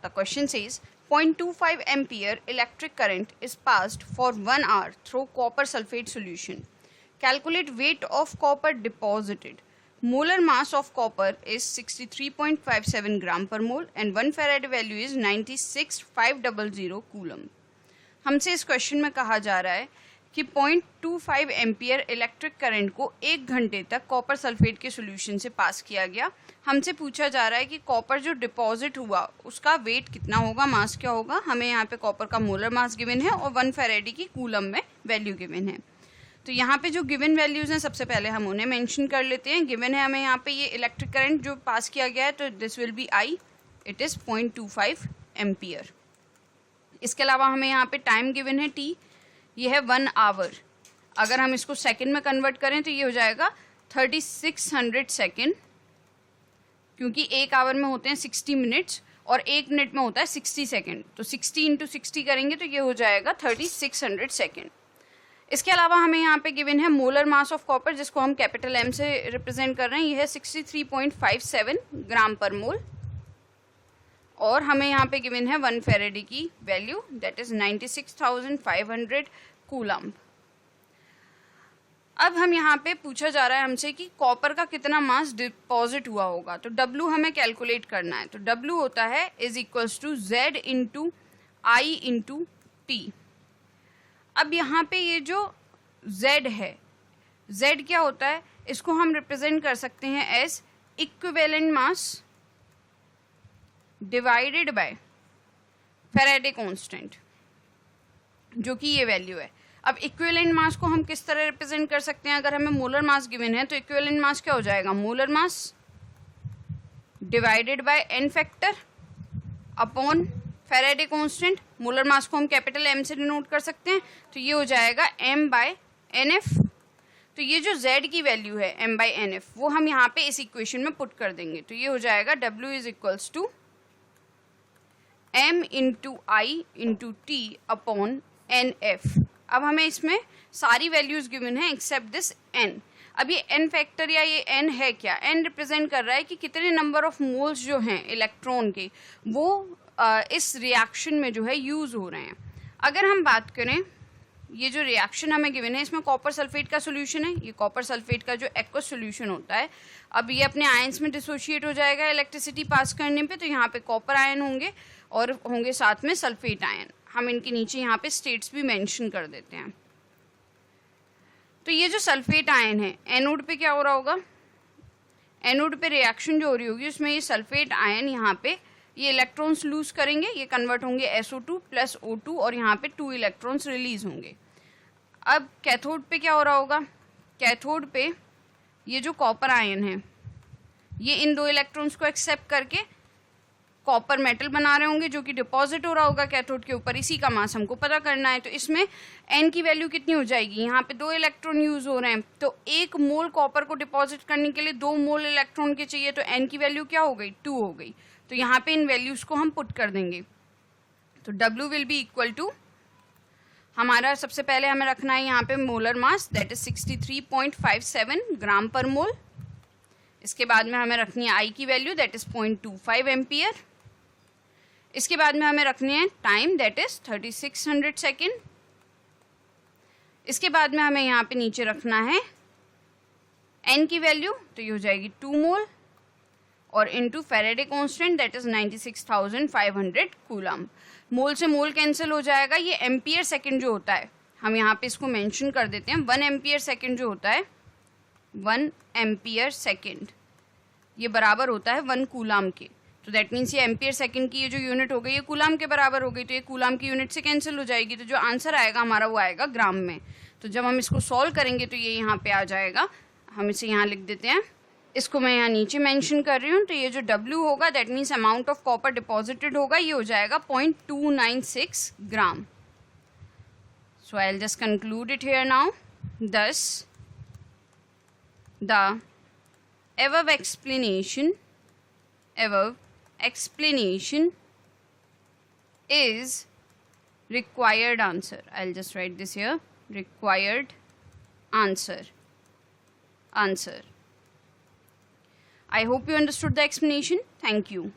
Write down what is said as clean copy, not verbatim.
The question says 0.25 ampere electric current is passed for 1 hour through copper sulfate solution. Calculate weight of copper deposited. Molar mass of copper is 63.57 gram per mole and 1 farad value is 96,500 coulomb. हमसे इस question में कहा जा रहा है कि 0.25 ampere electric current को 1 घंटे तक कॉपर सल्फेट के सॉल्यूशन से पास किया गया. हमसे पूछा जा रहा है कि कॉपर जो डिपॉजिट हुआ उसका वेट कितना होगा, मास क्या होगा. हमें यहाँ पे कॉपर का मोलर मास गिवन है और 1 फैराड की कूलम में वैल्यू गिवन है. तो यहाँ पे जो गिवन वैल्यूज हैं सबसे पहले हम उन्हें मेंशन कर लेते हैं. गिवन है हमें यहाँ पे ये इलेक्ट्रिक करंट जो पास किया गया है, तो this will be I, it is 0.25 ampere. इसके अलावा हमें यहाँ पे टाइम गिवन है टी, ये है 1 आवर. अगर हम इसको सेकंड में कन्वर्ट करें तो ये हो जाएगा 3600 सेकंड, क्योंकि 1 आवर में होते हैं 60 मिनट्स और 1 मिनट में होता है 60 सेकंड. तो 60 इंटू 60 करेंगे तो ये हो जाएगा 3600 सेकंड. इसके अलावा हमें यहाँ पे गिवन है मोलर मास ऑफ कॉपर, जिसको हम कैपिटल एम से रिप्रेजेंट कर रहे हैं. यह है 63.57 ग्राम पर मोल और हमें यहाँ पे गिवन है 1 फैराड की वैल्यू, दैट इज 96,500 कूलम. अब हम यहाँ पे पूछा जा रहा है हमसे कि कॉपर का कितना मास डिपॉजिट हुआ होगा. तो W हमें कैलकुलेट करना है. तो W होता है is equals to Z into I into T. अब यहाँ पे ये जो Z है, Z क्या होता है, इसको हम रिप्रेजेंट कर सकते हैं as equivalent mass divided by Faraday constant, जो कि ये वैल्यू है. अब इक्विवेलेंट मास को हम किस तरह रिप्रेजेंट कर सकते हैं. अगर हमें मोलर मास गिवन है तो इक्विवेलेंट मास क्या हो जाएगा, molar mass divided by N factor upon Faraday constant. Molar mass को हम कैपिटल एम से डिनोट कर सकते हैं, तो ये हो जाएगा m बाय एन एफ. तो ये जो z की वैल्यू है m बाय एन एफ, वो हम यहाँ पे इस इक्वेशन में पुट कर देंगे. तो ये हो जाएगा w is equals to m into I into T upon N F. अब हमें इसमें सारी वैल्यूज गिवन है एक्सेप्ट दिस n. अब ये n फैक्टर या ये n है क्या, n रिप्रेजेंट कर रहा है कि कितने नंबर ऑफ मोल्स जो हैं इलेक्ट्रॉन के वो इस रिएक्शन में जो है यूज हो रहे हैं. अगर हम बात करें, ये जो रिएक्शन हमें गिवन है इसमें कॉपर सल्फेट का सोल्यूशन है. ये कॉपर सल्फेट का जो एक्वस सोल्यूशन होता है, अब ये अपने आयंस में डिसोशिएट हो जाएगा इलेक्ट्रिसिटी पास करने पे. तो यहाँ पे कॉपर आयन होंगे और होंगे साथ में सल्फेट आयन. हम इनके नीचे यहाँ पे स्टेट्स भी मेंशन कर देते हैं. तो ये जो सल्फेट आयन है, एनोड पे क्या हो रहा होगा, एनोड पे रिएक्शन जो हो रही होगी उसमें ये सल्फेट आयन यहाँ पे ये इलेक्ट्रॉन्स लूज करेंगे, ये कन्वर्ट होंगे SO2 प्लस O2 और यहाँ पे 2 इलेक्ट्रॉन्स रिलीज होंगे. अब कैथोड पे क्या हो रहा होगा, कैथोड पे ये जो कॉपर आयन है ये इन 2 इलेक्ट्रॉन्स को एक्सेप्ट करके कॉपर मेटल बना रहे होंगे, जो कि डिपॉजिट हो रहा होगा कैथोड के ऊपर. इसी का मास हमको पता करना है. तो इसमें n की वैल्यू कितनी हो जाएगी, यहाँ पे 2 इलेक्ट्रॉन यूज हो रहे हैं, तो 1 मोल कॉपर को डिपॉजिट करने के लिए 2 मोल इलेक्ट्रॉन के चाहिए. तो n की वैल्यू क्या हो गई, 2 हो गई. तो यहाँ पे इन वैल्यूज को हम पुट कर देंगे. तो W will be equal to, हमारा सबसे पहले हमें रखना है यहाँ पे molar mass, that is 63.57 gram per mole. इसके बाद में हमें रखनी है I की वैल्यू, दैट इज 0.25 एम्पियर. इसके बाद में हमें रखनी है टाइम, दैट इज 3600 सेकेंड. इसके बाद में हमें यहाँ पे नीचे रखना है N की वैल्यू, तो ये हो जाएगी 2 मोल और into Faraday constant, that is 96,500 coulomb. Mole से मोल कैंसिल हो जाएगा. ये एम्पियर सेकंड जो होता है, हम यहाँ पे इसको मेंशन कर देते हैं. 1 एम्पियर सेकंड जो होता है, 1 एम्पियर सेकंड ये बराबर होता है 1 कूलम के. तो दैट मीन्स ये एम्पियर सेकंड की ये जो यूनिट हो गई ये कूलम के बराबर हो गई. तो ये कूलम की यूनिट से कैंसिल हो जाएगी. तो जो आंसर आएगा हमारा वो आएगा ग्राम में. तो जब हम इसको सॉल्व करेंगे तो ये यहाँ पे आ जाएगा. हम इसे यहाँ लिख देते हैं, इसको मैं यहाँ नीचे मेंशन कर रही हूँ. तो ये जो W होगा, that means amount of copper deposited होगा, ये हो जाएगा 0.296 gram. So I will just conclude it here now. Thus the above explanation is required answer. I'll just write this here, required answer. I hope you understood the explanation. Thank you.